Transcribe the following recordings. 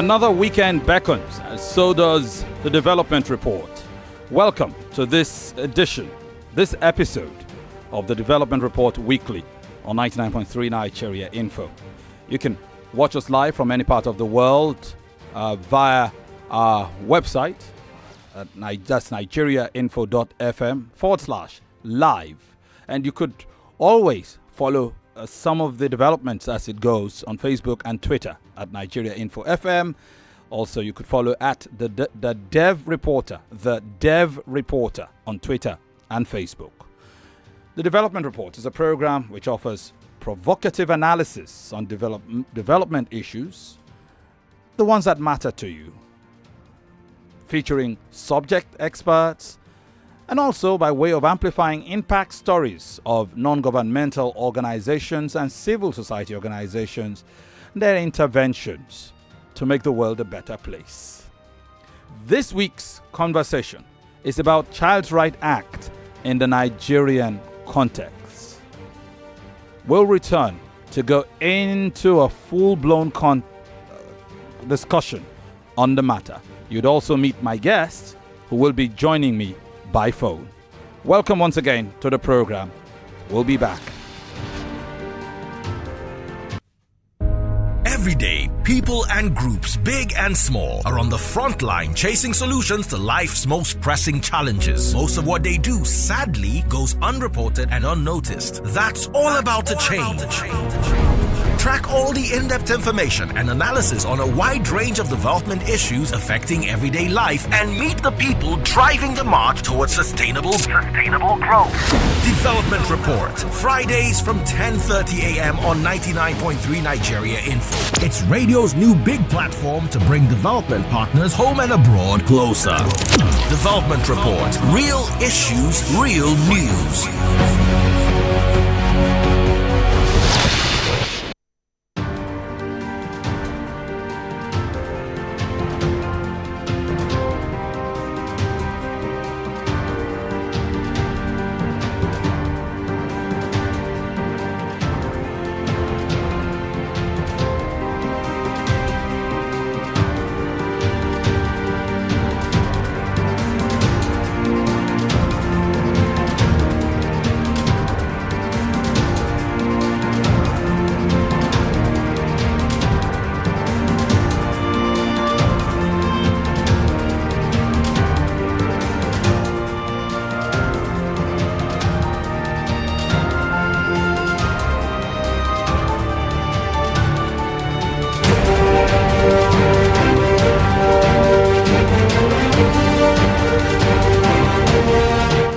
Another weekend beckons, so does the Development Report. Welcome to this episode of the Development Report Weekly on 99.3 Nigeria Info. You can watch us live from any part of the world via our website. That's nigeriainfo.fm/live. And you could always follow some of the developments as it goes on Facebook and Twitter at Nigeria Info FM. Also, you could follow at the Dev Reporter on Twitter and Facebook. The Development Report is a program which offers provocative analysis on development issues, the ones that matter to you, featuring subject experts, and also by way of amplifying impact stories of non-governmental organizations and civil society organizations, their interventions to make the world a better place. This week's conversation is about Child's Right Act in the Nigerian context. We'll return to go into a full-blown discussion on the matter. You'd also meet my guest, who will be joining me by phone. Welcome once again to the program. We'll be back. Every day, people and groups, big and small, are on the front line chasing solutions to life's most pressing challenges. Most of what they do, sadly, goes unreported and unnoticed. That's all about to change. Track all the in-depth information and analysis on a wide range of development issues affecting everyday life and meet the people driving the march towards sustainable growth. Development Report, Fridays from 10:30 a.m. on 99.3 Nigeria Info. It's radio's new big platform to bring development partners home and abroad closer. Development Report, real issues, real news.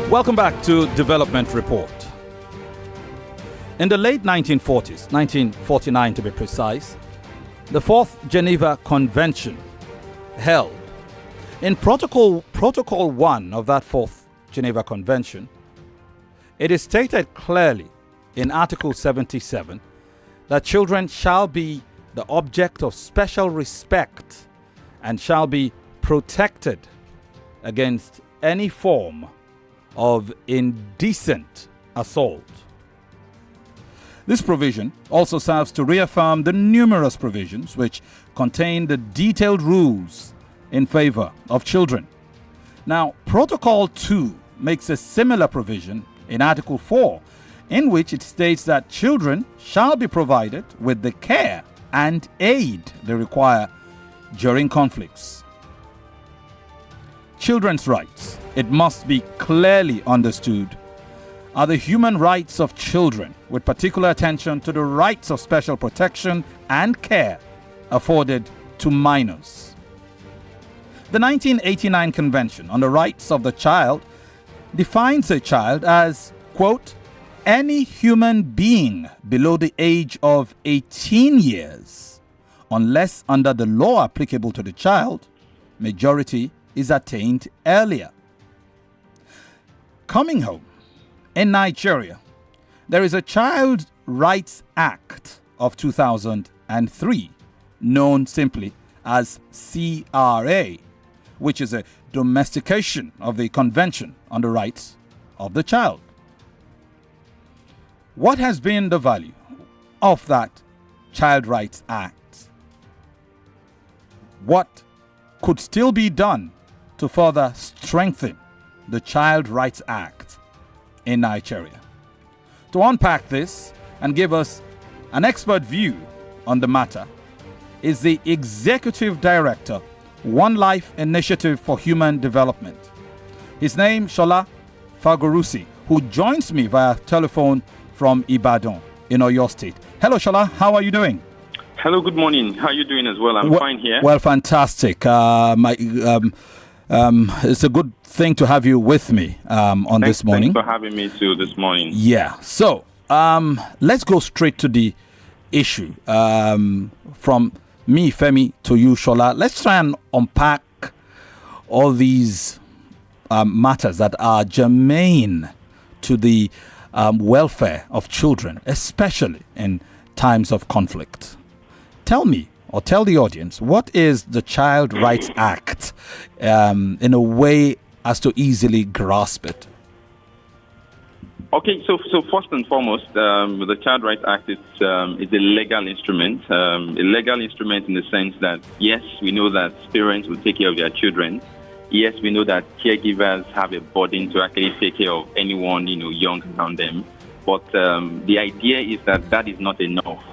Welcome back to Development Report. In the late 1940s, 1949 to be precise, the Fourth Geneva Convention held. In Protocol 1 of that Fourth Geneva Convention, it is stated clearly in Article 77 that children shall be the object of special respect and shall be protected against any form of indecent assault. This provision also serves to reaffirm the numerous provisions which contain the detailed rules in favor of children. Now, Protocol 2 makes a similar provision in Article 4, in which it states that children shall be provided with the care and aid they require during conflicts. Children's rights, it must be clearly understood, are the human rights of children, with particular attention to the rights of special protection and care afforded to minors. The 1989 Convention on the Rights of the Child defines a child as, quote, any human being below the age of 18 years, unless under the law applicable to the child, majority is attained earlier. Coming home, in Nigeria, there is a Child Rights Act of 2003, known simply as CRA, which is a domestication of the Convention on the Rights of the Child. What has been the value of that Child Rights Act? what could still be done to further strengthen the Child Rights Act in Nigeria. To unpack this and give us an expert view on the matter is the Executive Director, One Life Initiative for Human Development. His name, Shola Fagorusi, who joins me via telephone from Ibadan in Oyo State. Hello, Shola. How are you doing? Hello, good morning. How are you doing as well? I'm fine here. Well, fantastic. It's a good thing to have you with me this morning. Thanks for having me too this morning. Yeah. So let's go straight to the issue. From me, Femi, to you, Shola. Let's try and unpack all these matters that are germane to the welfare of children, especially in times of conflict. Tell me, or tell the audience, what is the Child Rights Act in a way as to easily grasp it? Okay, so first and foremost, the Child Rights Act is a legal instrument. A legal instrument in the sense that, yes, we know that parents will take care of their children. Yes, we know that caregivers have a burden to actually take care of anyone, young around them. But the idea is that is not enough.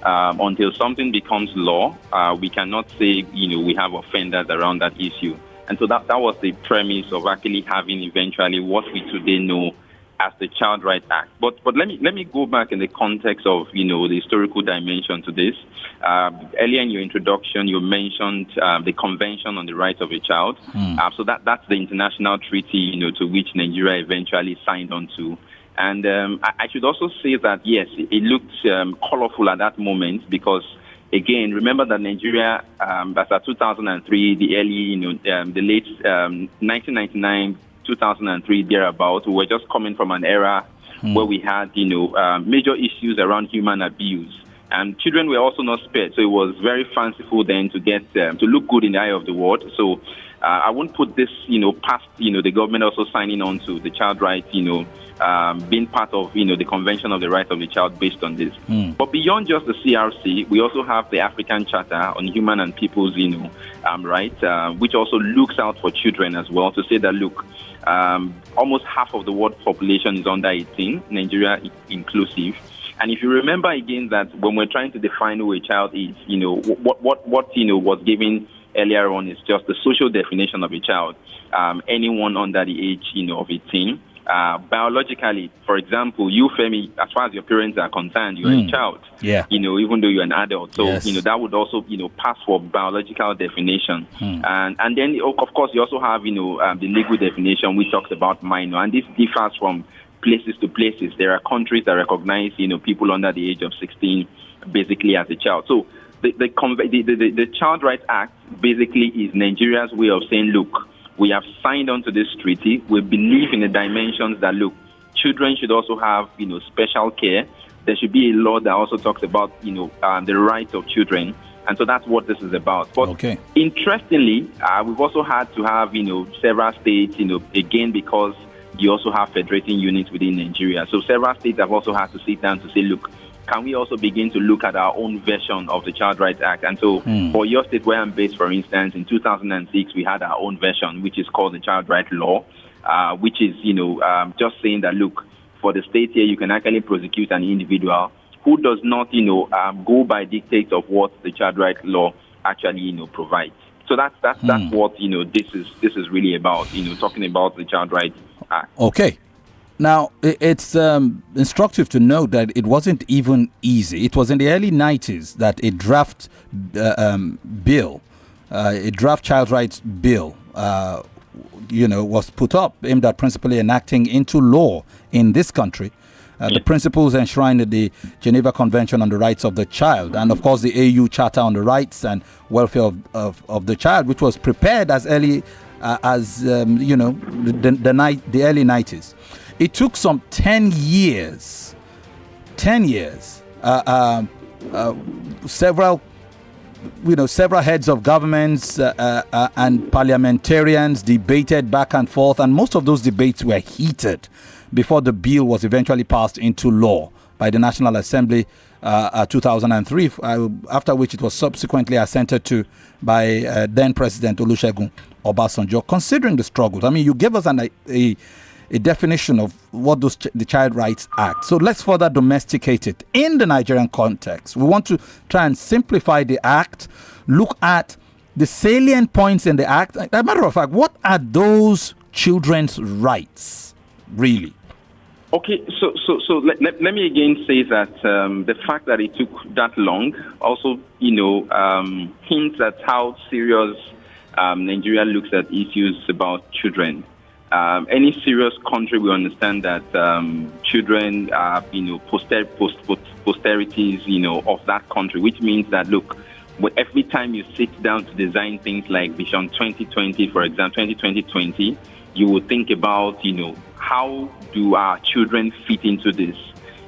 Until something becomes law, we cannot say, we have offenders around that issue. And so that was the premise of actually having eventually what we today know as the Child Rights Act. But let me go back in the context of, the historical dimension to this. Earlier in your introduction, you mentioned the Convention on the Rights of a Child. So that's the international treaty, to which Nigeria eventually signed on to. And I should also say that, yes, it looked colorful at that moment because, again, remember that Nigeria, as of 2003, the early, the late 1999, 2003, thereabout, we were just coming from an era where we had, major issues around human abuse. And children were also not spared. So it was very fanciful then to get to look good in the eye of the world. So I won't put this, past, the government also signing on to the child rights, being part of, the Convention of the Rights of the Child based on this. But beyond just the CRC, we also have the African Charter on Human and People's, rights, which also looks out for children as well to say that, look, almost half of the world population is under 18, Nigeria inclusive. And if you remember again that when we're trying to define who a child is, what was given earlier on is just the social definition of a child. Anyone under the age, of 18. Biologically, for example, you, Femi, as far as your parents are concerned, you're a child. Yeah. Even though you're an adult. So, Yes. that would also, pass for biological definition. And then, of course, you also have, the legal definition, which talks about minor. And this differs from places to places. There are countries that recognize, people under the age of 16 basically as a child. So the Child Rights Act basically is Nigeria's way of saying, look, we have signed on to this treaty. We believe in the dimensions that, look, children should also have, special care. There should be a law that also talks about, the rights of children. And so that's what this is about. But Interestingly, we've also had to have, several states, again, because you also have federating units within Nigeria. So several states have also had to sit down to say, look, can we also begin to look at our own version of the Child Rights Act? And so for your state where I'm based, for instance, in 2006, we had our own version, which is called the Child Rights Law, which is, just saying that, look, for the state here, you can actually prosecute an individual who does not, go by dictates of what the Child Rights Law actually, provides. So that's what, this is really about, talking about the Child Rights Act. Okay. Now, it's instructive to note that it wasn't even easy. It was in the early 90s that a draft child rights bill, was put up, aimed at principally enacting into law in this country the principles enshrined in the Geneva Convention on the Rights of the Child, and of course the AU Charter on the Rights and Welfare of the Child, which was prepared as early as the early 90s. It took some 10 years, several heads of governments and parliamentarians debated back and forth, and most of those debates were heated before the bill was eventually passed into law by the National Assembly 2003, after which it was subsequently assented to by then President Olusegun Obasanjo. Considering the struggles, I mean, you gave us a definition of what the Child Rights Act. So let's further domesticate it in the Nigerian context. We want to try and simplify the act, look at the salient points in the act. As a matter of fact, what are those children's rights, really? Okay, so let me again say that the fact that it took that long also, hints at how serious Nigeria looks at issues about children. Any serious country will understand that children are, posterities, of that country, which means that, look, every time you sit down to design things like Vision 2020, for example, 2020, you will think about, how do our children fit into this?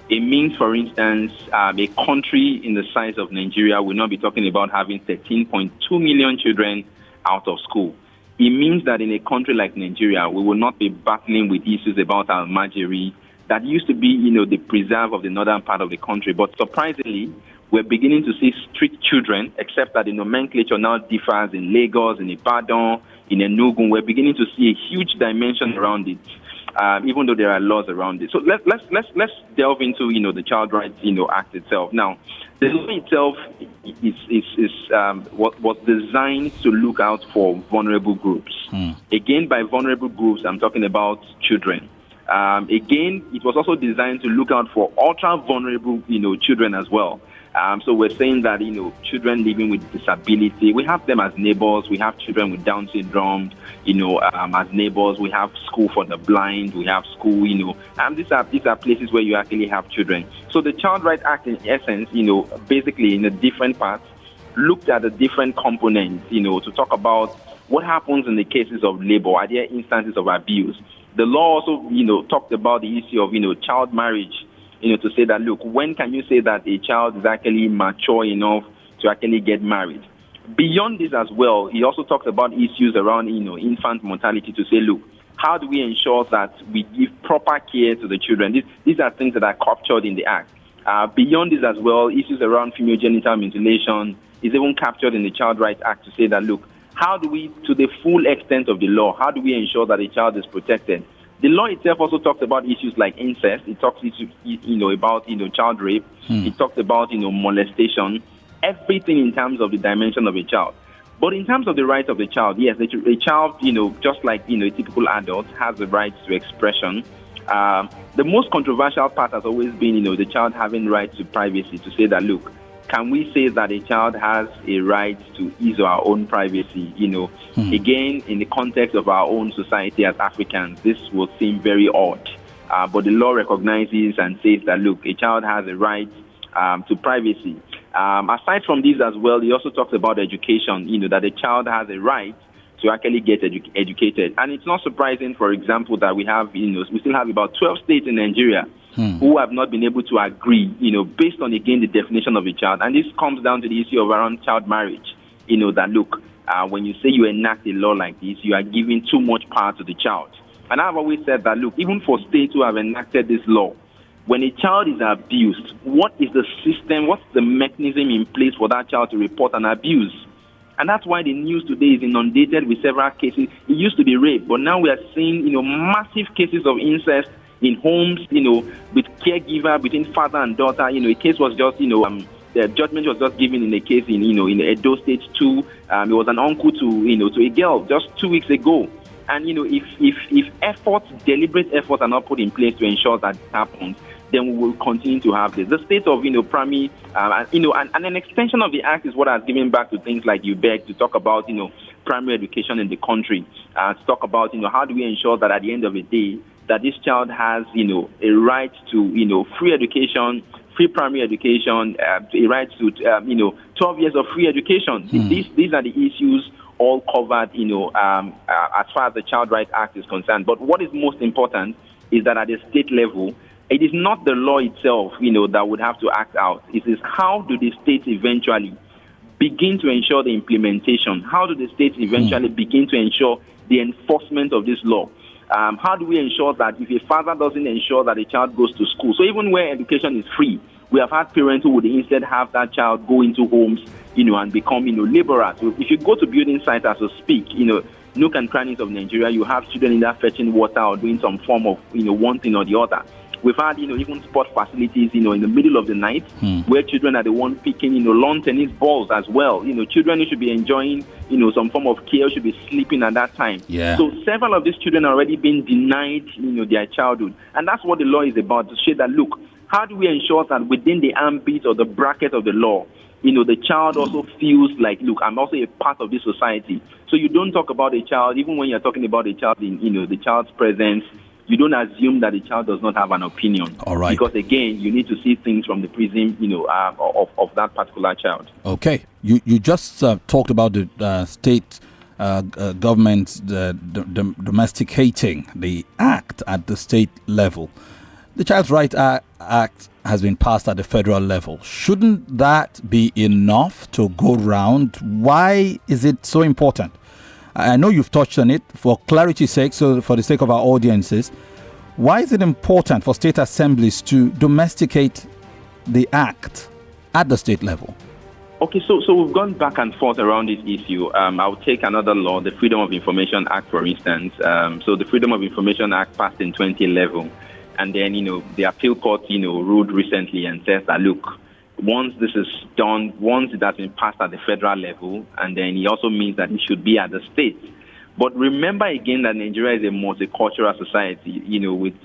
It means, for instance, a country in the size of Nigeria will not be talking about having 13.2 million children out of school. It means that in a country like Nigeria, we will not be battling with issues about almajiri that used to be, the preserve of the northern part of the country. But surprisingly, we're beginning to see street children, except that the nomenclature now differs in Lagos, in Ibadan, in Enugu. We're beginning to see a huge dimension around it, even though there are laws around it. So let's delve into, the Child Rights, Act itself. Now, the law itself was designed to look out for vulnerable groups. Again, by vulnerable groups, I'm talking about children. Again, it was also designed to look out for ultra vulnerable, children as well. So we're saying that, children living with disability, we have them as neighbors. We have children with Down syndrome, as neighbors. We have school for the blind. We have school, these are places where you actually have children. So the Child Rights Act, in essence, basically in a different parts, looked at the different components, to talk about what happens in the cases of labor. Are there instances of abuse? The law also, talked about the issue of, child marriage. To say that, look, when can you say that a child is actually mature enough to actually get married? Beyond this as well, he also talks about issues around, infant mortality, to say, look, how do we ensure that we give proper care to the children? These are things that are captured in the Act. Beyond this as well, issues around female genital mutilation is even captured in the Child Rights Act, to say that, look, how do we, to the full extent of the law, how do we ensure that a child is protected? The law itself also talks about issues like incest. It talks, about, child rape. It talks about, molestation. Everything in terms of the dimension of a child. But in terms of the rights of the child, yes, a child, just like, a typical adult, has the right to expression. The most controversial part has always been, the child having rights to privacy, to say that, look, can we say that a child has a right to his or her own privacy? Again, in the context of our own society as Africans, this will seem very odd. But the law recognizes and says that, look, a child has a right to privacy. Aside from this as well, he also talks about education, that a child has a right to actually get educated. And it's not surprising, for example, that we have, we still have about 12 states in Nigeria who have not been able to agree, based on, again, the definition of a child. And this comes down to the issue of around child marriage, that, look, when you say you enact a law like this, you are giving too much power to the child. And I've always said that, look, even for states who have enacted this law, when a child is abused, what is the system, what's the mechanism in place for that child to report an abuse? And that's why the news today is inundated with several cases. It used to be rape, but now we are seeing, massive cases of incest in homes, with caregiver between father and daughter. A case was just, the judgment was just given in a case in Edo State 2. It was an uncle to a girl just 2 weeks ago. And, if efforts, deliberate efforts are not put in place to ensure that it happens, then we will continue to have this. The state of, primary, and an extension of the Act is what has given back to things like UBEC, to talk about, primary education in the country, to talk about, how do we ensure that at the end of the day, that this child has, a right to, free education, free primary education, a right to, 12 years of free education. These are the issues all covered, as far as the Child Rights Act is concerned. But what is most important is that at the state level, it is not the law itself, that would have to act out. It is how do the states eventually begin to ensure the implementation? How do the states eventually begin to ensure the enforcement of this law? How do we ensure that if a father doesn't ensure that a child goes to school? So even where education is free, we have had parents who would instead have that child go into homes, and become, laborers. So if you go to building sites as we speak, nook and crannies of Nigeria, you have children in there fetching water or doing some form of, one thing or the other. We've had, even sport facilities, in the middle of the night, where children are the one picking, lawn tennis balls as well. Children who should be enjoying, some form of care, should be sleeping at that time. Yeah. So several of these children are already being denied, their childhood. And that's what the law is about, to show that, look, how do we ensure that within the ambit or the bracket of the law, the child also feels like, look, I'm also a part of this society. So you don't talk about a child, even when you're talking about a child in, the child's presence, you don't assume that the child does not have an opinion. All right. Because, again, you need to see things from the prism, of that particular child. Okay. You just talked about the state government domesticating the act at the state level. The Child's Right Act has been passed at the federal level. Shouldn't that be enough to go round? Why is it so important? I know you've touched on it. For clarity's sake, so for the sake of our audiences, why is it important for state assemblies to domesticate the act at the state level? Okay, so we've gone back and forth around this issue. I'll take another law, the Freedom of Information Act, for instance. So the Freedom of Information Act passed in 2011. And then, the appeal court, ruled recently and says that, look, once this is done, once it has been passed at the federal level, and then it also means that it should be at the state. But remember again that Nigeria is a multicultural society, with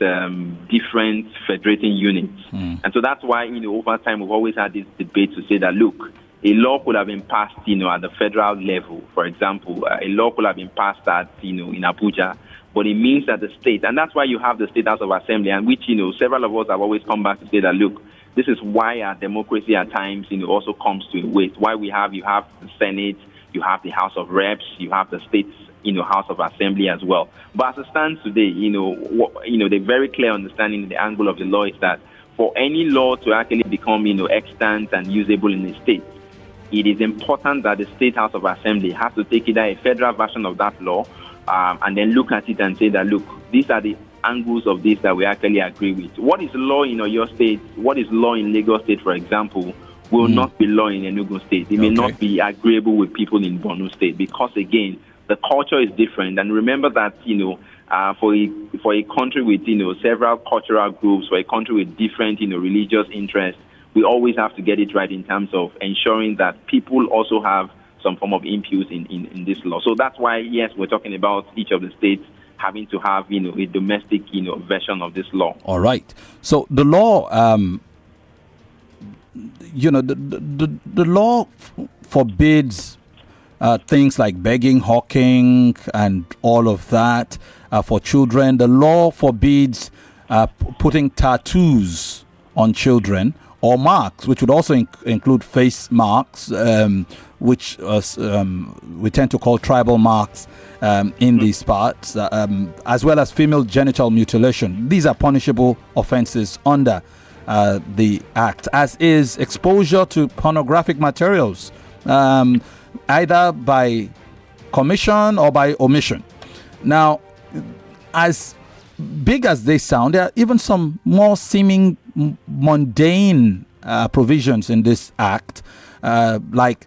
different federating units. And so that's why, over time, we've always had this debate to say that, look, a law could have been passed, at the federal level. For example, a law could have been passed at, in Abuja, but it means that the state, and that's why you have the State House of Assembly, and which, several of us have always come back to say that, look, this is why our democracy at times, also comes to a waste. Why you have the Senate, you have the House of Reps, you have the state's, House of Assembly as well. But as it stands today, the very clear understanding, the angle of the law is that for any law to actually become, extant and usable in the state, it is important that the State House of Assembly has to take either a federal version of that law and then look at it and say that, look, these are the angles of this that we actually agree with. What is law in your state, what is law in Lagos State, for example, will not be law in Enugu State. It may not be agreeable with people in Borno State because, again, the culture is different. And remember that, for a country with, several cultural groups, for a country with different, religious interests, we always have to get it right in terms of ensuring that people also have some form of input in this law. So that's why, yes, we're talking about each of the states having to have, a domestic, version of this law. All right. So the law, the law forbids things like begging, hawking, and all of that for children. The law forbids putting tattoos on children or marks, which would also include face marks, which we tend to call tribal marks in these parts, as well as female genital mutilation. These are punishable offenses under the Act, as is exposure to pornographic materials, either by commission or by omission. Now, as big as they sound, there are even some more seeming mundane provisions in this Act, like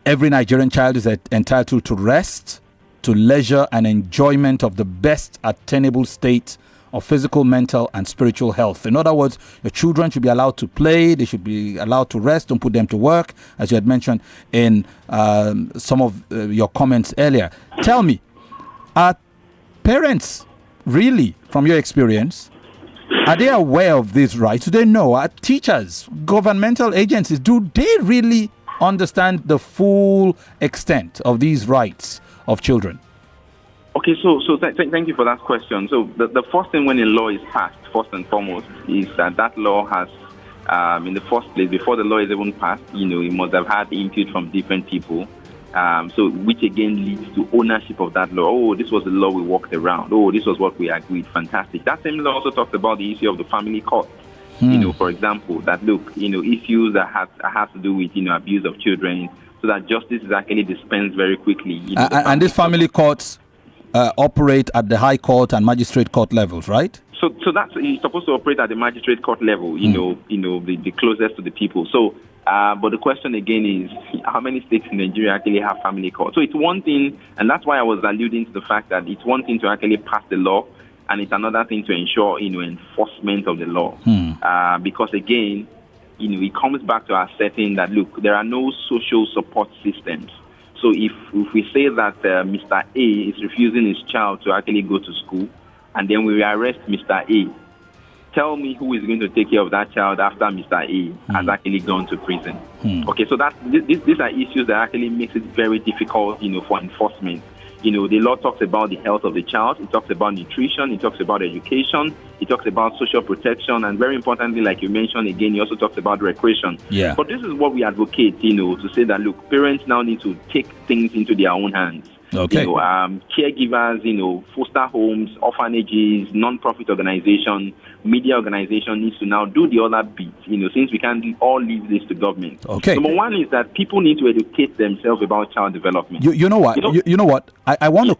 every Nigerian child is entitled to rest, to leisure and enjoyment of the best attainable state of physical, mental, and spiritual health. In other words, your children should be allowed to play, they should be allowed to rest, don't put them to work, as you had mentioned in some of your comments earlier. Tell me, are parents really, from your experience, are they aware of these rights? Do they know? Are teachers, governmental agencies, do they really understand the full extent of these rights of children? Okay, so thank you for that question. So the first thing when a law is passed, first and foremost, is that law has, in the first place, before the law is even passed, it must have had input from different people. So which again leads to ownership of that law. Oh, this was the law we walked around. Oh, this was what we agreed. Fantastic. That same law also talks about the issue of the family court. For example, that look, issues that have to do with, abuse of children, so that justice is actually dispensed very quickly. And these family courts operate at the High Court and Magistrate Court levels, right? So that's he's supposed to operate at the magistrate court level, the closest to the people. So, but the question again is, how many states in Nigeria actually have family court? So it's one thing, and that's why I was alluding to the fact that it's one thing to actually pass the law, and it's another thing to ensure, enforcement of the law. Because again, it comes back to our setting that, look, there are no social support systems. So if we say that Mr. A is refusing his child to actually go to school, and then we arrest Mr. A, tell me who is going to take care of that child after Mr. A has actually gone to prison. Okay, so these are issues that actually makes it very difficult, for enforcement. The law talks about the health of the child, it talks about nutrition, it talks about education, it talks about social protection, and very importantly, like you mentioned again, it also talks about recreation. Yeah. But this is what we advocate, to say that, look, parents now need to take things into their own hands. Okay. Caregivers, foster homes, orphanages, non-profit organizations, media organization needs to now do the other bit, since we can't all leave this to government. Okay. Number one is that people need to educate themselves about child development. You know what? You know what? I want to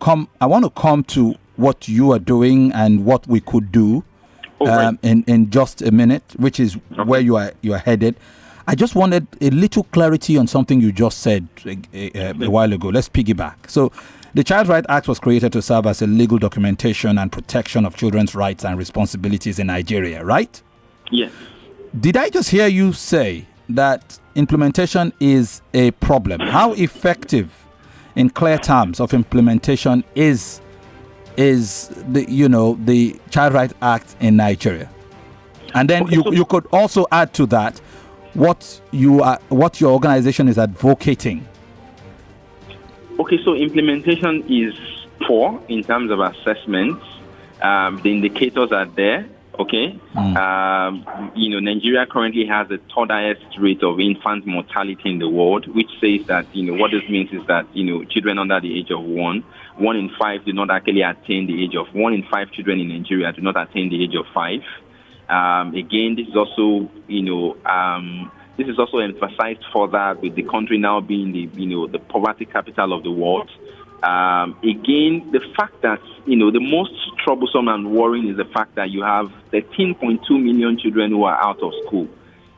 come to what you are doing and what we could do in just a minute, which is where you are headed. I just wanted a little clarity on something you just said a while ago. Let's piggyback. So the Child Rights Act was created to serve as a legal documentation and protection of children's rights and responsibilities in Nigeria, right? Yes. Did I just hear you say that implementation is a problem? How effective, in clear terms, of implementation is the Child Rights Act in Nigeria? And then you could also add to that what your organization is advocating. Okay, so implementation is poor in terms of assessments. The indicators are there. Okay, Nigeria currently has the third highest rate of infant mortality in the world, which says that what this means is that children under the age of 1 in 5 do not actually attain the age of 1 in 5 children in Nigeria do not attain the age of 5. Again, this is also emphasized further with the country now being the poverty capital of the world. Again, the fact that the most troublesome and worrying is the fact that you have 13.2 million children who are out of school.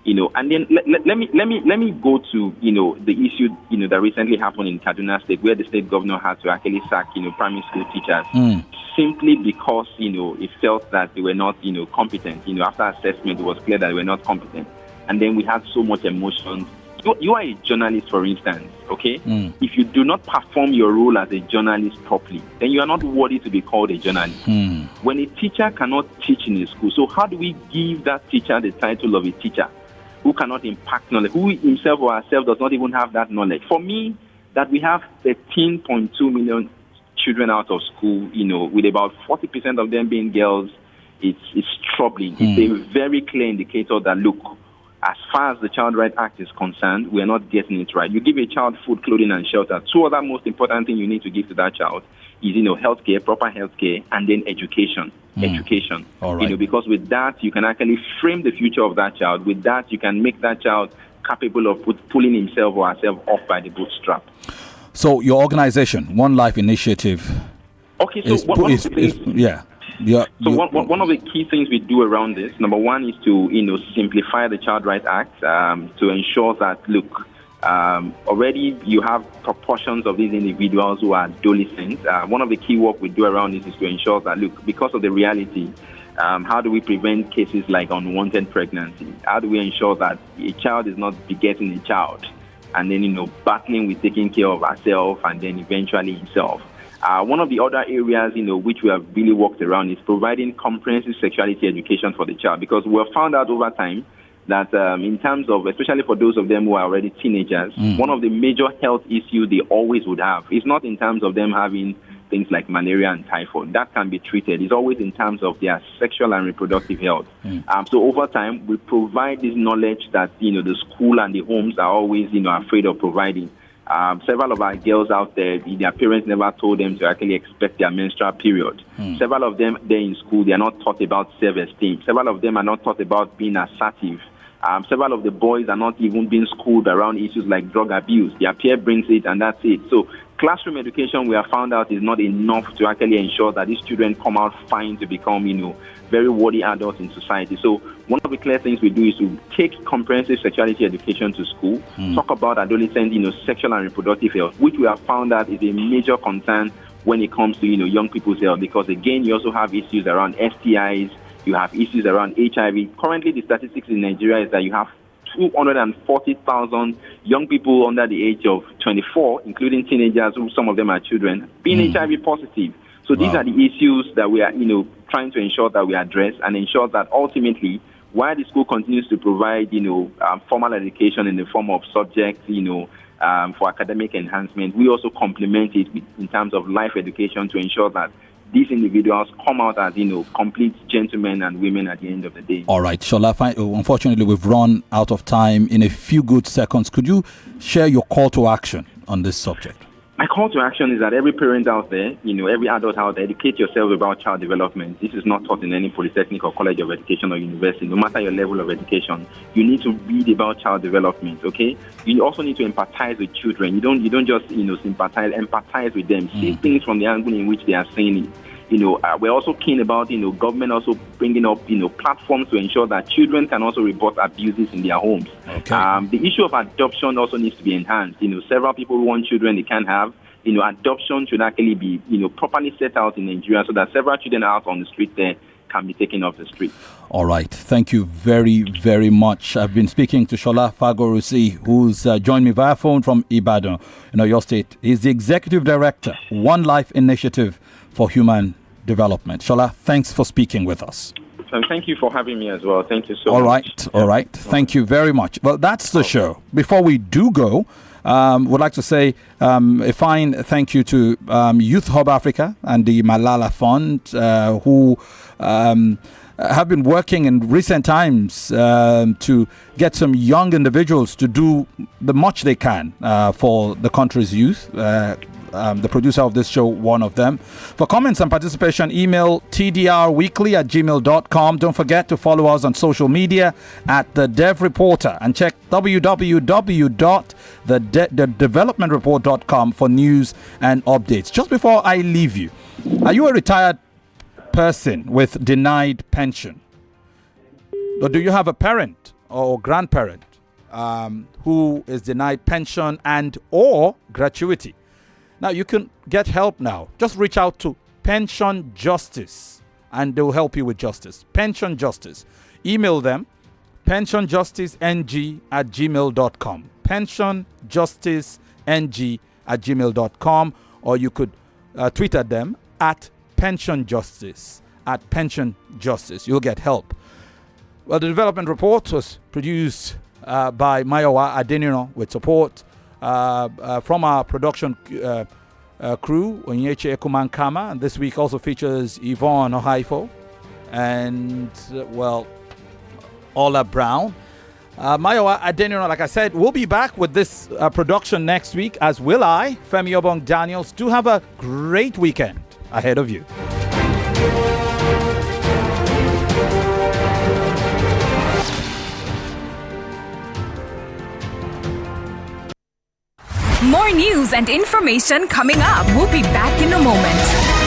And then let me go to the issue that recently happened in Kaduna State, where the state governor had to actually sack primary school teachers simply because it felt that they were not competent. After assessment, it was clear that they were not competent, and then we had so much emotion. You are a journalist, for instance, okay? If you do not perform your role as a journalist properly, then you are not worthy to be called a journalist. When a teacher cannot teach in a school, so how do we give that teacher the title of a teacher who cannot impact knowledge, who himself or herself does not even have that knowledge? For me, that we have 13.2 million children out of school, with about 40% of them being girls, it's troubling. It's a very clear indicator that, look, as far as the Child Rights Act is concerned, we are not getting it right. You give a child food, clothing, and shelter. Two other most important things you need to give to that child is, healthcare, proper healthcare, and then education. Education. All right. Because with that, you can actually frame the future of that child. With that, you can make that child capable of pulling himself or herself off by the bootstrap. So your organization, One Life Initiative. Okay, so one of the key things we do around this, number one, is to simplify the Child Rights Act to ensure that, look, already you have proportions of these individuals who are adolescents. One of the key work we do around this is to ensure that, look, because of the reality, how do we prevent cases like unwanted pregnancy? How do we ensure that a child is not begetting a child and then battling with taking care of herself and then eventually himself? One of the other areas, which we have really worked around is providing comprehensive sexuality education for the child, because we have found out over time that in terms of, especially for those of them who are already teenagers, one of the major health issues they always would have is not in terms of them having things like malaria and typhoid. That can be treated. It's always in terms of their sexual and reproductive health. So over time, we provide this knowledge that, the school and the homes are always, afraid of providing. Several of our girls out there, their parents never told them to actually expect their menstrual period. Several of them, they're in school, they are not taught about self-esteem. Several of them are not taught about being assertive. Several of the boys are not even being schooled around issues like drug abuse. Their peer brings it and that's it. So Classroom education, we have found out, is not enough to actually ensure that these children come out fine to become, very worthy adults in society. So one of the clear things we do is to take comprehensive sexuality education to school, talk about adolescent, sexual and reproductive health, which we have found that is a major concern when it comes to, young people's health, because again, you also have issues around STIs, you have issues around HIV. Currently, the statistics in Nigeria is that you have 240,000 young people under the age of 24, including teenagers, who some of them are children, being HIV positive. So these are the issues that we are, trying to ensure that we address and ensure that ultimately, while the school continues to provide, formal education in the form of subjects, for academic enhancement, we also complement it in terms of life education to ensure that these individuals come out as, complete gentlemen and women at the end of the day. All right, Shola, unfortunately, we've run out of time. In a few good seconds, could you share your call to action on this subject? My call to action is that every parent out there, every adult out there, educate yourself about child development. This is not taught in any polytechnic or college of education or university. No matter your level of education, you need to read about child development, okay? You also need to empathize with children. You don't just, sympathize, empathize with them. See things from the angle in which they are seeing it. We're also keen about, government also bringing up, platforms to ensure that children can also report abuses in their homes. Okay. The issue of adoption also needs to be enhanced. Several people who want children they can't have. Adoption should actually be, properly set out in Nigeria so that several children out on the street there can be taken off the street. All right. Thank you very, very much. I've been speaking to Shola Fagorusi, who's joined me via phone from Ibadan, your state. He's the Executive Director, One Life Initiative for Human Development. Shola, thanks for speaking with us. Thank you for having me as well. Thank you so much. All right. Thank you very much. Well, that's the show. Before we do go, would like to say a fine thank you to Youth Hub Africa and the Malala Fund, who have been working in recent times to get some young individuals to do the much they can for the country's youth. The producer of this show, one of them. For comments and participation, email tdrweekly@gmail.com. Don't forget to follow us on social media at The Dev Reporter and check www.thedevelopmentreport.com for news and updates. Just before I leave you, are you a retired person with denied pension? Or do you have a parent or grandparent who is denied pension and or gratuity? Now, you can get help now. Just reach out to Pension Justice and they will help you with justice. Pension Justice. Email them, pensionjusticeng@gmail.com. pensionjusticeng@gmail.com, or you could tweet at them at Pension Justice, You'll get help. Well, the Development Report was produced by Mayowa Adeniro with support from our production crew, Onyeche Ekumankama, and this week also features Yvonne Ohaifo and, Ola Brown. Mayowa Adeniro, like I said, we'll be back with this production next week, as will I, Femi Obong Daniels. Do have a great weekend ahead of you. More news and information coming up. We'll be back in a moment.